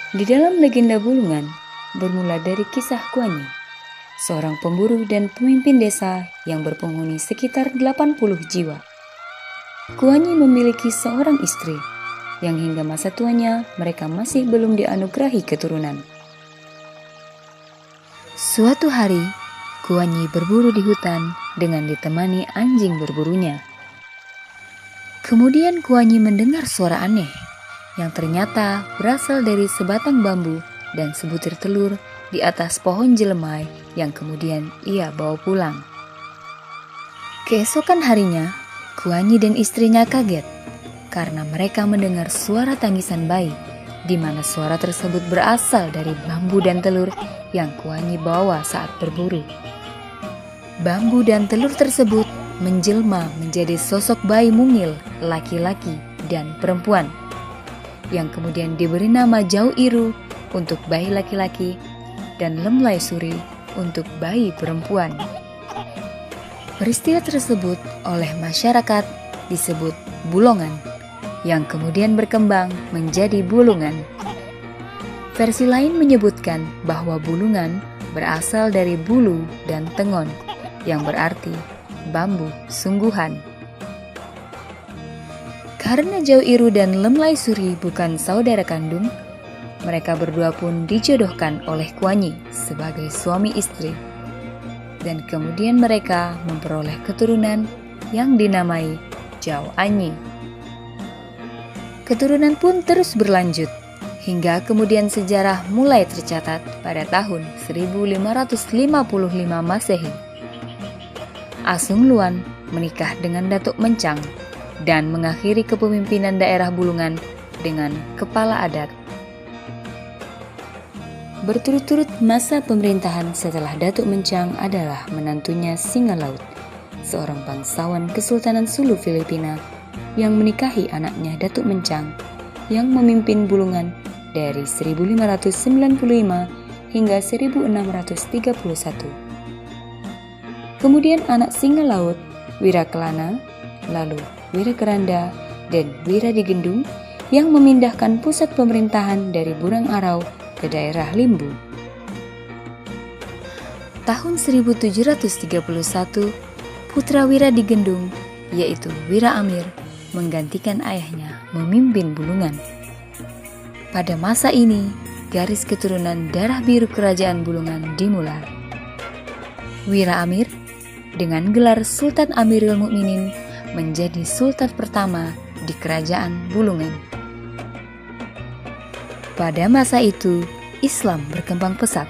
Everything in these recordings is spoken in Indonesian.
Di dalam legenda Bulungan, bermula dari kisah Kuanyi, seorang pemburu dan pemimpin desa yang berpenghuni sekitar 80 jiwa. Kuanyi memiliki seorang istri, yang hingga masa tuanya mereka masih belum dianugerahi keturunan. Suatu hari, Kuanyi berburu di hutan dengan ditemani anjing berburunya. Kemudian Kuanyi mendengar suara aneh yang ternyata berasal dari sebatang bambu dan sebutir telur di atas pohon jelemai yang kemudian ia bawa pulang. Keesokan harinya, Kuanyi dan istrinya kaget karena mereka mendengar suara tangisan bayi, di mana suara tersebut berasal dari bambu dan telur yang Kuanyi bawa saat berburu. Bambu dan telur tersebut menjelma menjadi sosok bayi mungil, laki-laki dan perempuan, yang kemudian diberi nama Jau Iru untuk bayi laki-laki dan Lemlai Suri untuk bayi perempuan. Peristiwa tersebut oleh masyarakat disebut bulongan, yang kemudian berkembang menjadi bulungan. Versi lain menyebutkan bahwa bulungan berasal dari bulu dan tengon, yang berarti bambu sungguhan. Karena Jau Iru dan Lemlai Suri bukan saudara kandung, mereka berdua pun dijodohkan oleh Kuanyi sebagai suami istri. Dan kemudian mereka memperoleh keturunan yang dinamai Jau Anyi. Keturunan pun terus berlanjut, hingga kemudian sejarah mulai tercatat pada tahun 1555 Masehi. Asung Luan menikah dengan Datuk Mencang dan mengakhiri kepemimpinan daerah Bulungan dengan kepala adat. Berturut-turut masa pemerintahan setelah Datuk Mencang adalah menantunya Singa Laut, seorang bangsawan Kesultanan Sulu Filipina yang menikahi anaknya Datuk Mencang yang memimpin Bulungan dari 1595 hingga 1631. Kemudian anak Singa Laut, Wirakelana, lalu Wirakeranda, dan Wiradigendung yang memindahkan pusat pemerintahan dari Burang Arau ke daerah Limbu. Tahun 1731, putra Wiradigendung, yaitu Wira Amir, menggantikan ayahnya memimpin Bulungan. Pada masa ini, garis keturunan darah biru kerajaan Bulungan dimulai. Wira Amir dengan gelar Sultan Amirul Mukminin menjadi sultan pertama di kerajaan Bulungan. Pada masa itu, Islam berkembang pesat.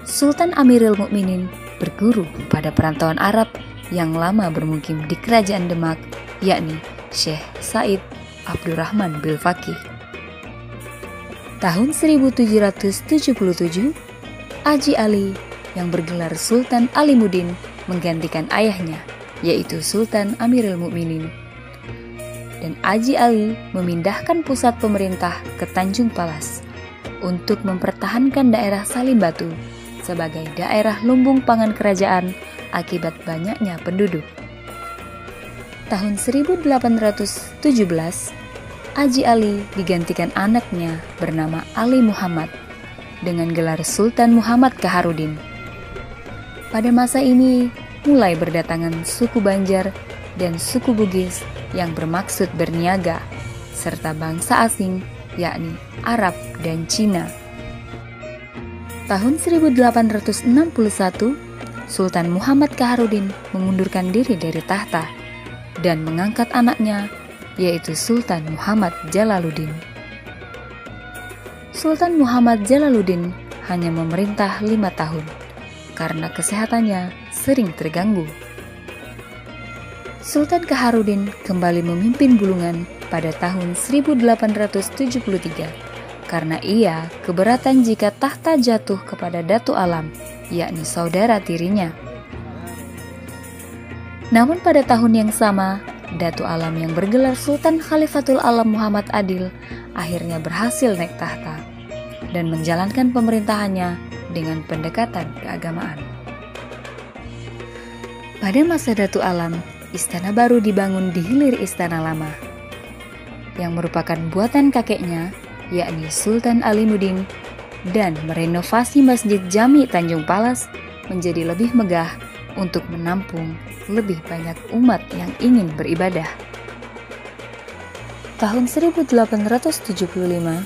Sultan Amirul Mukminin berguru pada perantauan Arab yang lama bermukim di kerajaan Demak, yakni Syekh Said Abdurrahman bil Faqih. Tahun 1777, Aji Ali yang bergelar Sultan Alimuddin menggantikan ayahnya, yaitu Sultan Amirul Mukminin. Dan Aji Ali memindahkan pusat pemerintah ke Tanjung Palas untuk mempertahankan daerah Salim Batu sebagai daerah lumbung pangan kerajaan akibat banyaknya penduduk. Tahun 1817, Aji Ali digantikan anaknya bernama Ali Muhammad dengan gelar Sultan Muhammad Kaharudin. Pada masa ini mulai berdatangan suku Banjar dan suku Bugis yang bermaksud berniaga, serta bangsa asing yakni Arab dan Cina. Tahun 1861, Sultan Muhammad Kaharudin mengundurkan diri dari tahta dan mengangkat anaknya, yaitu Sultan Muhammad Jalaluddin. Sultan Muhammad Jalaluddin hanya memerintah 5 tahun karena kesehatannya sering terganggu. Sultan Kaharudin kembali memimpin Bulungan pada tahun 1873 karena ia keberatan jika tahta jatuh kepada Datu Alam, yakni saudara tirinya. Namun pada tahun yang sama, Datu Alam yang bergelar Sultan Khalifatul Alam Muhammad Adil akhirnya berhasil naik tahta dan menjalankan pemerintahannya dengan pendekatan keagamaan. Pada masa Datu Alam, istana baru dibangun di hilir istana lama, yang merupakan buatan kakeknya, yakni Sultan Alimuddin, dan merenovasi Masjid Jami Tanjung Palas menjadi lebih megah untuk menampung lebih banyak umat yang ingin beribadah. Tahun 1875,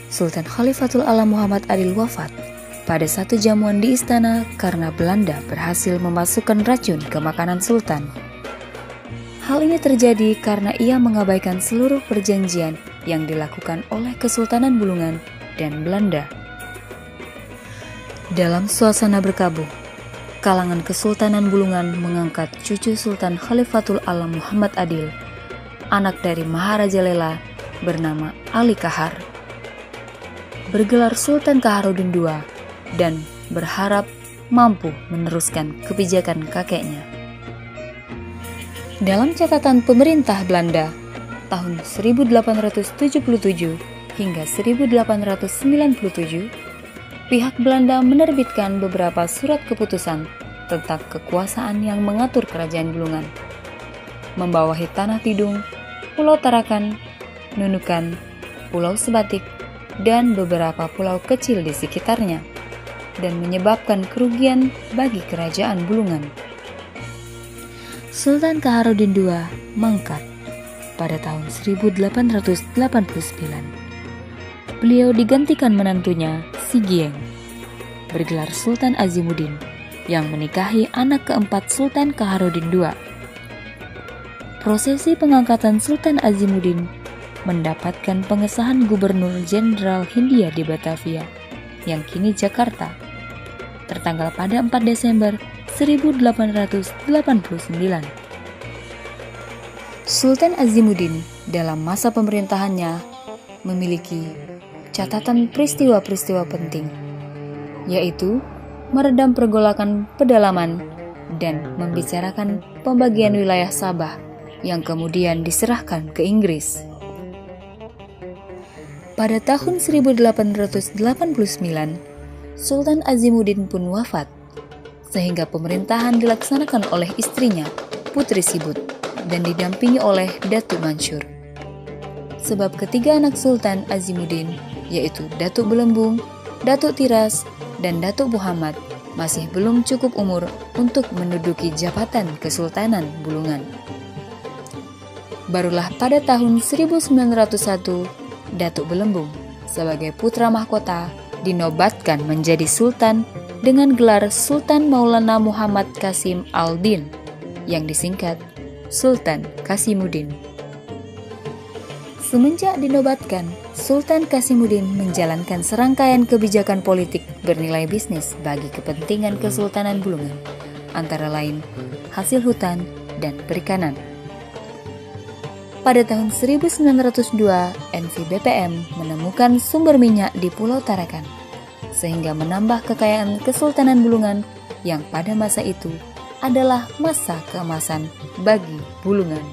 Sultan Khalifatul Alam Muhammad Adil wafat pada satu jamuan di istana karena Belanda berhasil memasukkan racun ke makanan Sultan. Hal ini terjadi karena ia mengabaikan seluruh perjanjian yang dilakukan oleh Kesultanan Bulungan dan Belanda. Dalam suasana berkabung, kalangan Kesultanan Bulungan mengangkat cucu Sultan Khalifatul Alam Muhammad Adil, anak dari Maharaja Lela bernama Ali Kahar, bergelar Sultan Kaharudin II dan berharap mampu meneruskan kebijakan kakeknya. Dalam catatan pemerintah Belanda tahun 1877 hingga 1897, pihak Belanda menerbitkan beberapa surat keputusan tentang kekuasaan yang mengatur kerajaan Bulungan, membawahi Tanah Tidung, Pulau Tarakan, Nunukan, Pulau Sebatik, dan beberapa pulau kecil di sekitarnya, dan menyebabkan kerugian bagi kerajaan Bulungan. Sultan Kaharudin II mangkat pada tahun 1889. Beliau digantikan menantunya, Si Gieng, bergelar Sultan Azimuddin, yang menikahi anak keempat Sultan Kaharudin II. Prosesi pengangkatan Sultan Azimuddin mendapatkan pengesahan Gubernur Jenderal Hindia di Batavia, yang kini Jakarta, tertanggal pada 4 Desember 1889. Sultan Azimuddin dalam masa pemerintahannya memiliki catatan peristiwa-peristiwa penting, yaitu meredam pergolakan pedalaman dan membicarakan pembagian wilayah Sabah yang kemudian diserahkan ke Inggris. Pada tahun 1889, Sultan Azimuddin pun wafat, sehingga pemerintahan dilaksanakan oleh istrinya, Putri Sibut, dan didampingi oleh Datuk Mansur. Sebab ketiga anak Sultan Azimuddin, yaitu Datuk Belembung, Datuk Tiras, dan Datuk Muhammad, masih belum cukup umur untuk menduduki jabatan Kesultanan Bulungan. Barulah pada tahun 1901, Datuk Belembung sebagai putra mahkota dinobatkan menjadi Sultan dengan gelar Sultan Maulana Muhammad Qasim al-Din, yang disingkat Sultan Qasimuddin. Semenjak dinobatkan, Sultan Qasimuddin menjalankan serangkaian kebijakan politik bernilai bisnis bagi kepentingan Kesultanan Bulungan, antara lain hasil hutan dan perikanan. Pada tahun 1902, NVBPM menemukan sumber minyak di Pulau Tarakan, sehingga menambah kekayaan Kesultanan Bulungan yang pada masa itu adalah masa keemasan bagi Bulungan.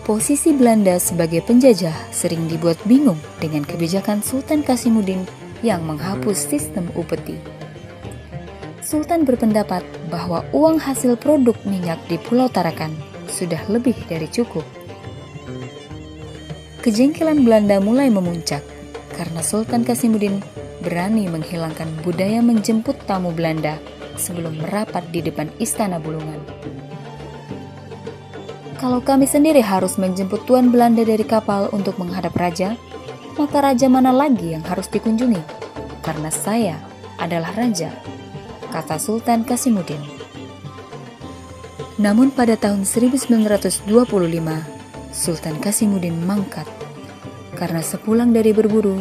Posisi Belanda sebagai penjajah sering dibuat bingung dengan kebijakan Sultan Qasimuddin yang menghapus sistem upeti. Sultan berpendapat bahwa uang hasil produk minyak di Pulau Tarakan sudah lebih dari cukup. Kejengkelan Belanda mulai memuncak karena Sultan Qasimuddin berani menghilangkan budaya menjemput tamu Belanda sebelum merapat di depan istana Bulungan. Kalau kami sendiri harus menjemput tuan Belanda dari kapal untuk menghadap raja, maka raja mana lagi yang harus dikunjungi? Karena saya adalah raja, kata Sultan Qasimuddin. Namun pada tahun 1925, Sultan Qasimuddin mangkat. Karena sepulang dari berburu,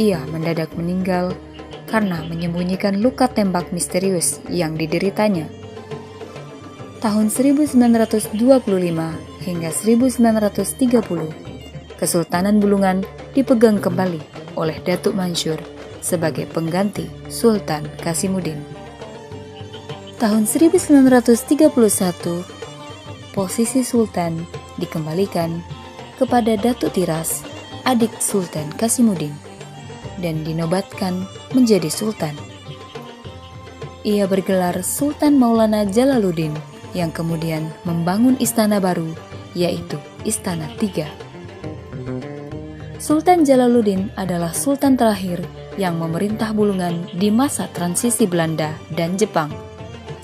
ia mendadak meninggal karena menyembunyikan luka tembak misterius yang dideritanya. Tahun 1925 hingga 1930, Kesultanan Bulungan dipegang kembali oleh Datuk Mansur sebagai pengganti Sultan Qasimuddin. Tahun 1931, posisi Sultan dikembalikan kepada Datuk Tiras, adik Sultan Qasimuddin, dan dinobatkan menjadi Sultan. Ia bergelar Sultan Maulana Jalaluddin, yang kemudian membangun istana baru, yaitu Istana Tiga. Sultan Jalaluddin adalah sultan terakhir yang memerintah Bulungan di masa transisi Belanda dan Jepang,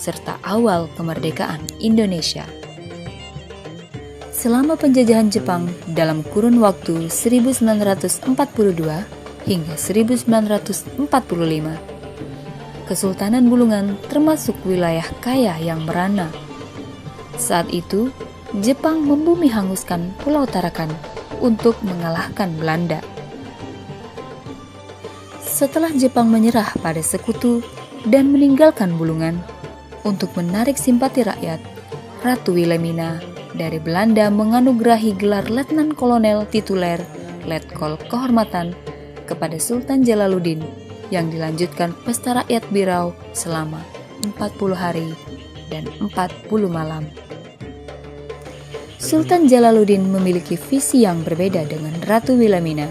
serta awal kemerdekaan Indonesia. Selama penjajahan Jepang dalam kurun waktu 1942 hingga 1945, Kesultanan Bulungan termasuk wilayah kaya yang merana. Saat itu, Jepang membumi hanguskan Pulau Tarakan untuk mengalahkan Belanda. Setelah Jepang menyerah pada sekutu dan meninggalkan Bulungan, untuk menarik simpati rakyat, Ratu Wilhelmina dari Belanda menganugerahi gelar Letnan Kolonel tituler Letkol Kehormatan kepada Sultan Jalaluddin yang dilanjutkan pesta rakyat Birau selama 40 hari dan 40 malam. Sultan Jalaluddin memiliki visi yang berbeda dengan Ratu Wilhelmina.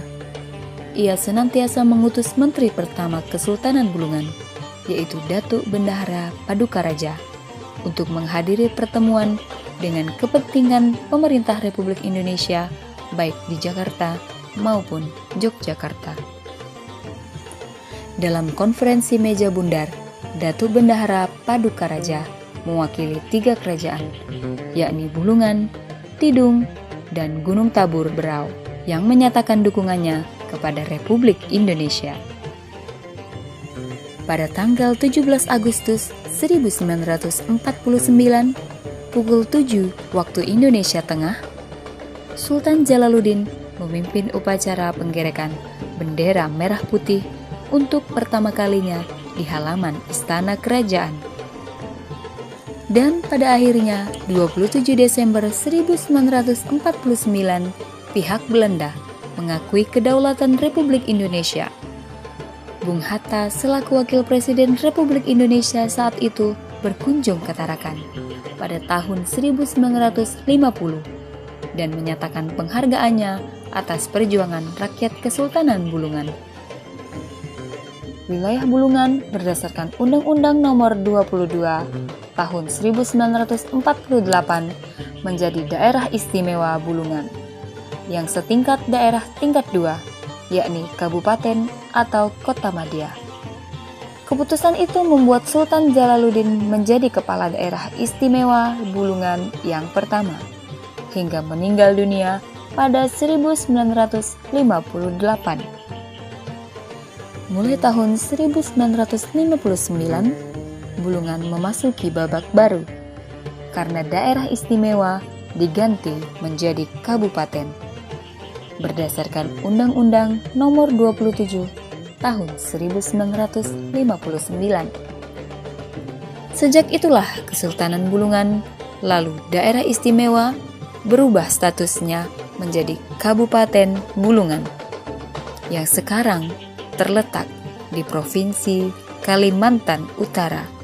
Ia senantiasa mengutus menteri pertama Kesultanan Bulungan, yaitu Datuk Bendahara Paduka Raja, untuk menghadiri pertemuan dengan kepentingan pemerintah Republik Indonesia baik di Jakarta maupun Yogyakarta. Dalam konferensi meja bundar, Datuk Bendahara Paduka Raja mewakili 3 kerajaan, yakni Bulungan, Tidung, dan Gunung Tabur Berau, yang menyatakan dukungannya kepada Republik Indonesia. Pada tanggal 17 Agustus 1949, pukul 7 waktu Indonesia Tengah, Sultan Jalaluddin memimpin upacara penggerekan bendera merah putih untuk pertama kalinya di halaman Istana Kerajaan. Dan pada akhirnya 27 Desember 1949, pihak Belanda mengakui kedaulatan Republik Indonesia. Bung Hatta selaku Wakil Presiden Republik Indonesia saat itu berkunjung ke Tarakan pada tahun 1950 dan menyatakan penghargaannya atas perjuangan rakyat Kesultanan Bulungan. Wilayah Bulungan berdasarkan Undang-Undang Nomor 22 Tahun 1948 menjadi Daerah Istimewa Bulungan yang setingkat daerah tingkat 2, yakni Kabupaten atau Kota Madya. Keputusan itu membuat Sultan Jalaluddin menjadi kepala daerah istimewa Bulungan yang pertama, hingga meninggal dunia pada 1958. Mulai tahun 1959, Bulungan memasuki babak baru, karena daerah istimewa diganti menjadi kabupaten, berdasarkan Undang-Undang Nomor 27 tahun 1959. Sejak itulah Kesultanan Bulungan, lalu daerah istimewa, berubah statusnya menjadi Kabupaten Bulungan, yang sekarang terletak di Provinsi Kalimantan Utara.